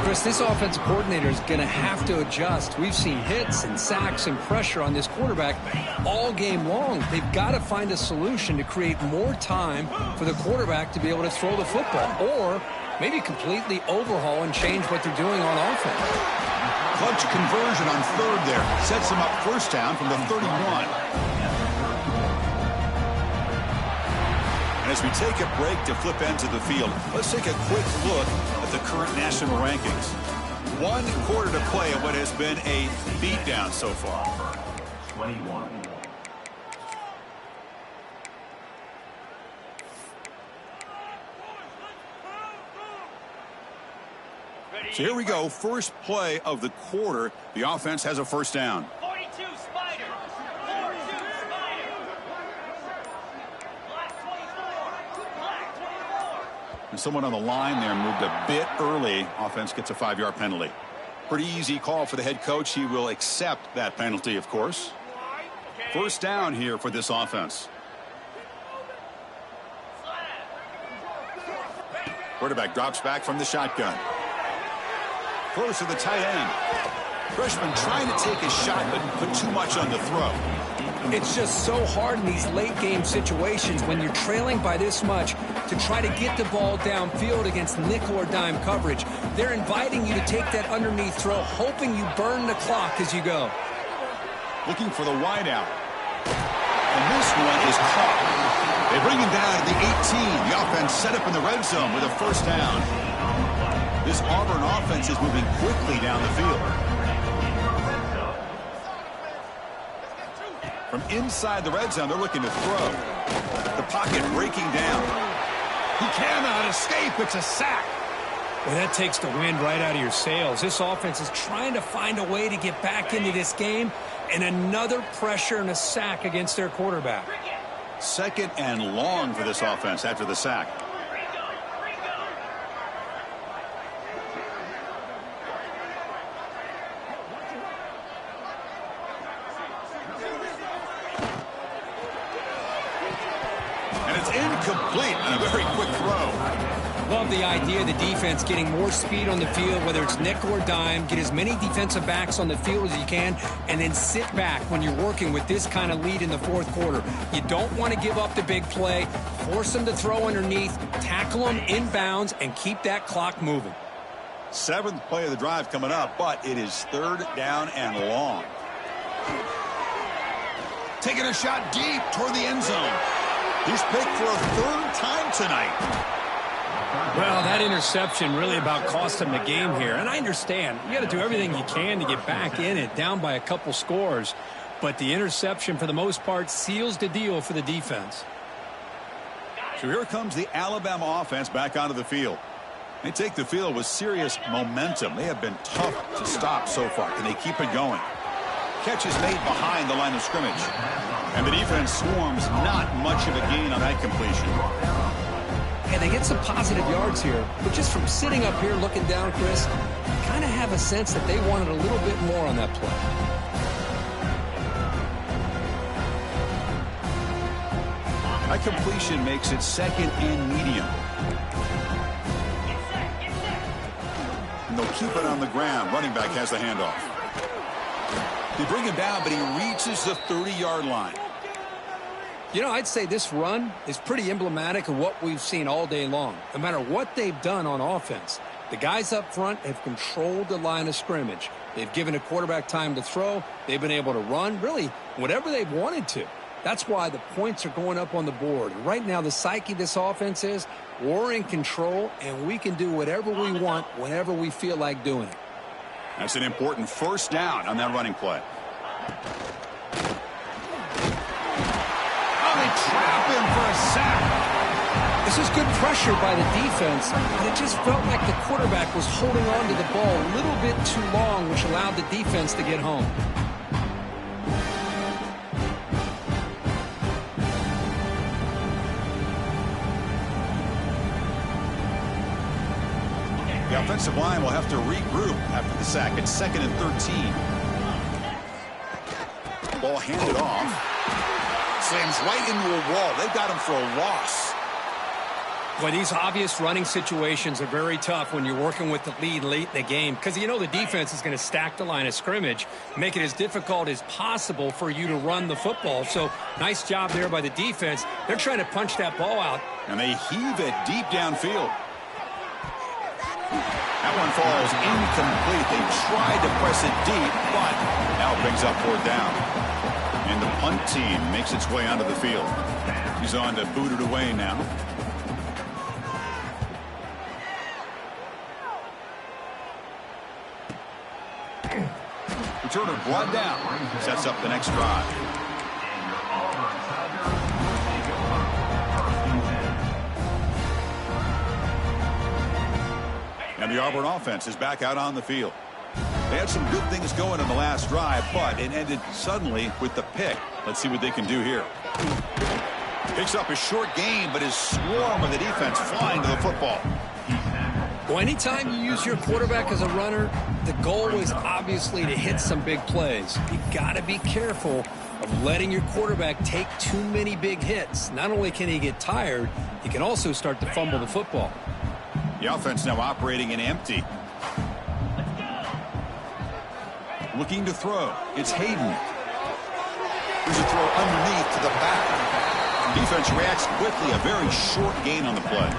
Chris, this offensive coordinator is going to have to adjust. We've seen hits and sacks and pressure on this quarterback all game long. They've got to find a solution to create more time for the quarterback to be able to throw the football, or maybe completely overhaul and change what they're doing on offense. Clutch conversion on 3rd there. Sets him up 1st down from the 31. As we take a break to flip ends of the field, let's take a quick look at the current national rankings. 1 quarter to play in what has been a beatdown so far. 21. So here we go. First play of the quarter. The offense has a 1st down. 42 Spider. 42 Spider. Black 24. Black 24. And someone on the line there moved a bit early. Offense gets a 5-yard penalty. Pretty easy call for the head coach. He will accept that penalty, of course. 1st down here for this offense. Quarterback drops back from the shotgun. Close to the tight end. Freshman trying to take a shot, but put too much on the throw. It's just so hard in these late game situations when you're trailing by this much to try to get the ball downfield against nickel or dime coverage. They're inviting you to take that underneath throw, hoping you burn the clock as you go. Looking for the wideout. And this one is caught. They bring him down at the 18. The offense set up in the red zone with a 1st down. This Auburn offense is moving quickly down the field. From inside the red zone, they're looking to throw. The pocket breaking down. He cannot escape. It's a sack. Well, that takes the wind right out of your sails. This offense is trying to find a way to get back into this game, and another pressure and a sack against their quarterback. 2nd and long for this offense after the sack. It's incomplete on a very quick throw. Love the idea of the defense getting more speed on the field, whether it's nickel or dime. Get as many defensive backs on the field as you can, and then sit back when you're working with this kind of lead in the fourth quarter. You don't want to give up the big play. Force them to throw underneath, tackle them inbounds, and keep that clock moving. 7th play of the drive coming up, but it is 3rd down and long. Taking a shot deep toward the end zone. He's picked for a 3rd time tonight. Well, that interception really about cost him the game here. And I understand. You got to do everything you can to get back in it, down by a couple scores. But the interception, for the most part, seals the deal for the defense. So here comes the Alabama offense back onto the field. They take the field with serious momentum. They have been tough to stop so far. Can they keep it going? Catch is made behind the line of scrimmage. And the defense swarms, not much of a gain on that completion. And they get some positive yards here, but just from sitting up here looking down, Chris, kind of have a sense that they wanted a little bit more on that play. That completion makes it 2nd and medium. And they'll keep it on the ground. Running back has the handoff. They bring him down, but he reaches the 30-yard line. You know, I'd say this run is pretty emblematic of what we've seen all day long. No matter what they've done on offense, the guys up front have controlled the line of scrimmage. They've given a quarterback time to throw. They've been able to run, really, whatever they've wanted to. That's why the points are going up on the board. Right now, the psyche of this offense is we're in control, and we can do whatever we want whenever we feel like doing it. That's an important 1st down on that running play. They trap him for a sack. This is good pressure by the defense, but it just felt like the quarterback was holding on to the ball a little bit too long, which allowed the defense to get home. The offensive line will have to regroup after the sack. It's 2nd and 13. Ball handed off. Slams right into a wall. They've got him for a loss. Boy, these obvious running situations are very tough when you're working with the lead late in the game, because you know the defense is going to stack the line of scrimmage, make it as difficult as possible for you to run the football. So nice job there by the defense. They're trying to punch that ball out. And they heave it deep downfield. That one falls incomplete. They tried to press it deep, but now it brings up 4th down. And the punt team makes its way onto the field. He's on to boot it away now. Returner brought down. Sets up the next drive. And the Auburn offense is back out on the field. They had some good things going in the last drive, but it ended suddenly with the pick. Let's see what they can do here. Picks up a short gain, but his swarm of the defense flying to the football. Well, anytime you use your quarterback as a runner, the goal is obviously to hit some big plays. You've got to be careful of letting your quarterback take too many big hits. Not only can he get tired, he can also start to fumble the football. The offense now operating in empty. Looking to throw. It's Hayden. There's a throw underneath to the back. Defense reacts quickly. A very short gain on the play.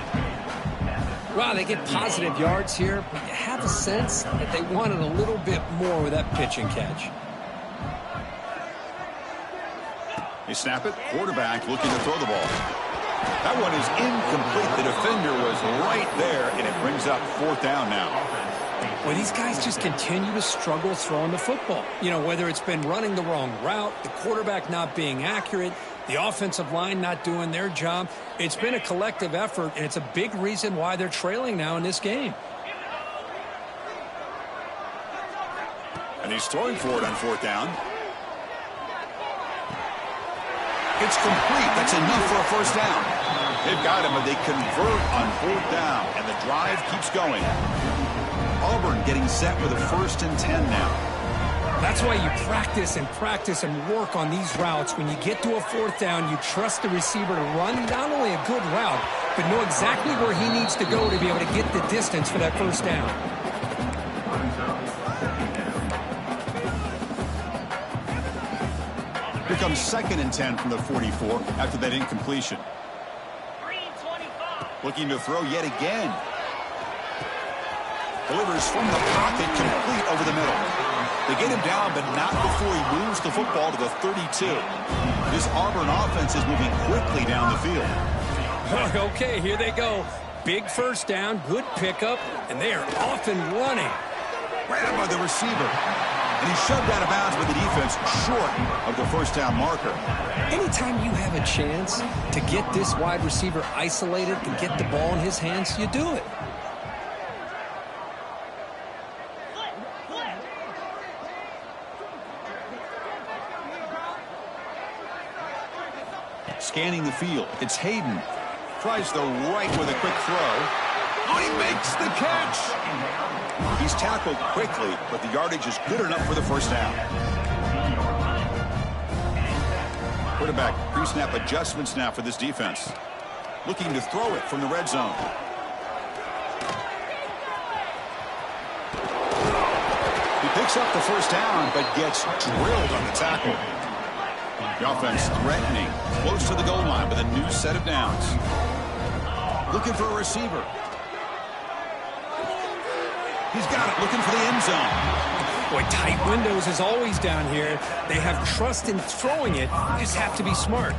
Well, they get positive yards here, but you have a sense that they wanted a little bit more with that pitch and catch. They snap it. Quarterback looking to throw the ball. That one is incomplete. The defender was right there, and it brings up 4th down now. Well, these guys just continue to struggle throwing the football. You know, whether it's been running the wrong route, the quarterback not being accurate, the offensive line not doing their job. It's been a collective effort, and it's a big reason why they're trailing now in this game. And he's throwing for it on 4th down. It's complete. That's enough for a 1st down. They've got him, but they convert on 4th down, and the drive keeps going. Auburn getting set with a 1st and 10 now. That's why you practice and work on these routes. When you get to a fourth down, you trust the receiver to run not only a good route, but know exactly where he needs to go to be able to get the distance for that first down. Here comes 2nd and 10 from the 44 after that incompletion. Looking to throw yet again. Delivers from the pocket, complete over the middle. They get him down, but not before he moves the football to the 32. This Auburn offense is moving quickly down the field. Okay, here they go. Big first down, good pickup, and they are off and running. Grabbed by the receiver. And he's shoved out of bounds by the defense short of the first down marker. Anytime you have a chance to get this wide receiver isolated and get the ball in his hands, you do it. Scanning the field, it's Hayden. Tries the right with a quick throw. Oh, he makes the catch! He's tackled quickly, but the yardage is good enough for the first down. Quarterback pre-snap adjustments now for this defense. Looking to throw it from the red zone. He picks up the first down, but gets drilled on the tackle. The offense threatening, close to the goal line with a new set of downs. Looking for a receiver. He's got it, looking for the end zone. Boy, tight windows is always down here. They have trust in throwing it. You just have to be smart.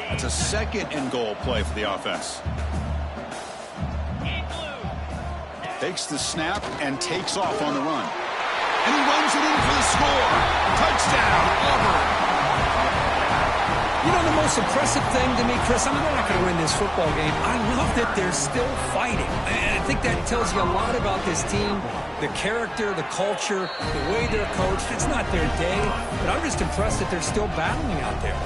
That's a 2nd and goal play for the offense. Takes the snap and takes off on the run. And he runs it in for the score. Touchdown, Auburn. You know, the most impressive thing to me, Chris, I mean, they're not going to win this football game. I love that they're still fighting. And I think that tells you a lot about this team, the character, the culture, the way they're coached. It's not their day, but I'm just impressed that they're still battling out there.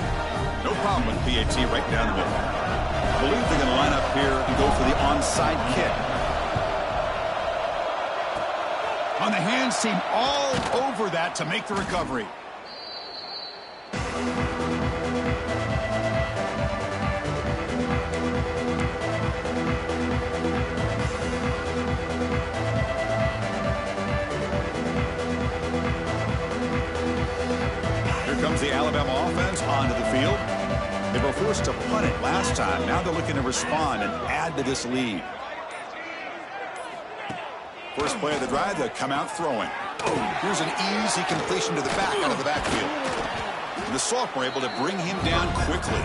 No problem with PAT right down the middle. I believe they're going to line up here and go for the onside kick. On the hands team all over that to make the recovery. Here comes the Alabama offense onto the field. They were forced to punt it last time. Now they're looking to respond and add to this lead. First play of the drive, they'll come out throwing. Here's an easy completion to the back out of the backfield. And the sophomore able to bring him down quickly.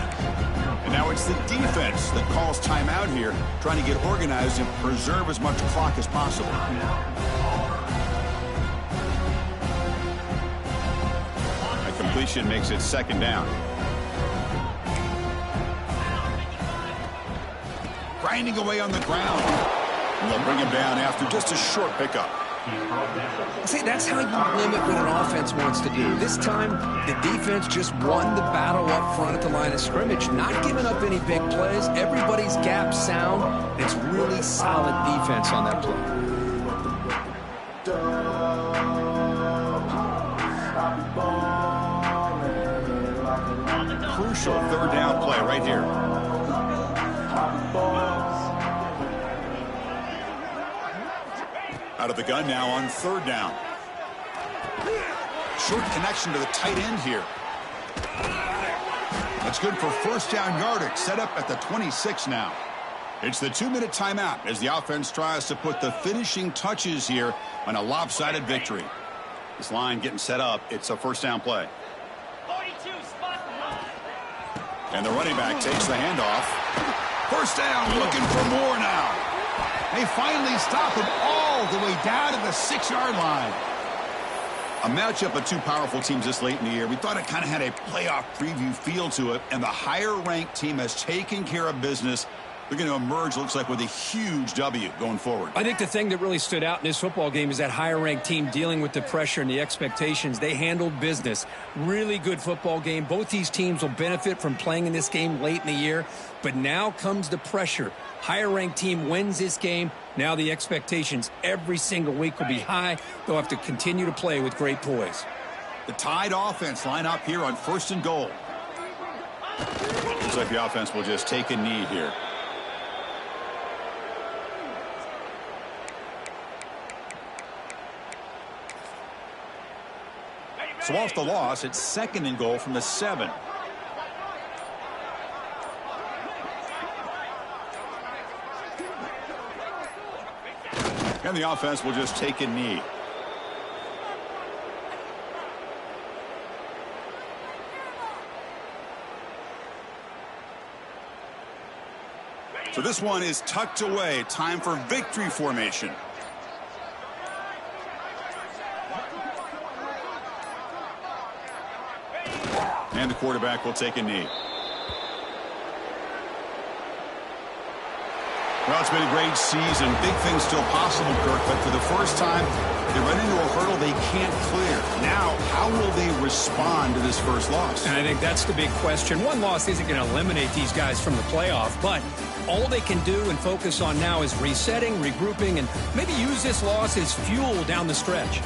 And now it's the defense that calls timeout here, trying to get organized and preserve as much clock as possible. A completion makes it 2nd down. Grinding away on the ground. And they'll bring him down after just a short pickup. See, that's how you limit what an offense wants to do. This time, the defense just won the battle up front at the line of scrimmage, not giving up any big plays. Everybody's gap sound. It's really solid defense on that play. Crucial 3rd down play right here. Out of the gun now on 3rd down. Short connection to the tight end here. That's good for first down yardage. Set up at the 26 now. It's the 2-minute timeout as the offense tries to put the finishing touches here on a lopsided victory. This line getting set up. It's a first down play. 42 spot. And the running back takes the handoff. First down, looking for more now. They finally stop him all the way down to the 6-yard line. A matchup of two powerful teams this late in the year. We thought it kind of had a playoff preview feel to it, and the higher-ranked team has taken care of business They're going to emerge, looks like, with a huge W going forward. I think the thing that really stood out in this football game is that higher-ranked team dealing with the pressure and the expectations. They handled business. Really good football game. Both these teams will benefit from playing in this game late in the year. But now comes the pressure. Higher-ranked team wins this game. Now the expectations every single week will be high. They'll have to continue to play with great poise. The Tide offense line up here on 1st and goal. Looks like the offense will just take a knee here. So off the loss, it's 2nd and goal from the 7. And the offense will just take a knee. So this one is tucked away. Time for victory formation. And the quarterback will take a knee. Well, it's been a great season. Big things still possible, Kirk, but for the first time, they run into a hurdle they can't clear. Now, how will they respond to this first loss? And I think that's the big question. One loss isn't going to eliminate these guys from the playoff, but all they can do and focus on now is resetting, regrouping, and maybe use this loss as fuel down the stretch.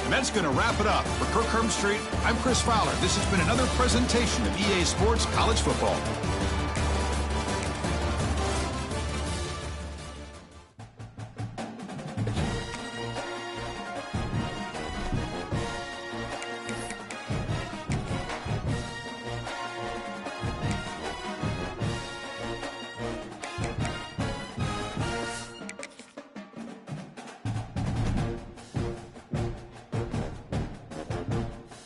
And that's going to wrap it up. For Kirk Herbstreit, I'm Chris Fowler. This has been another presentation of EA Sports College Football.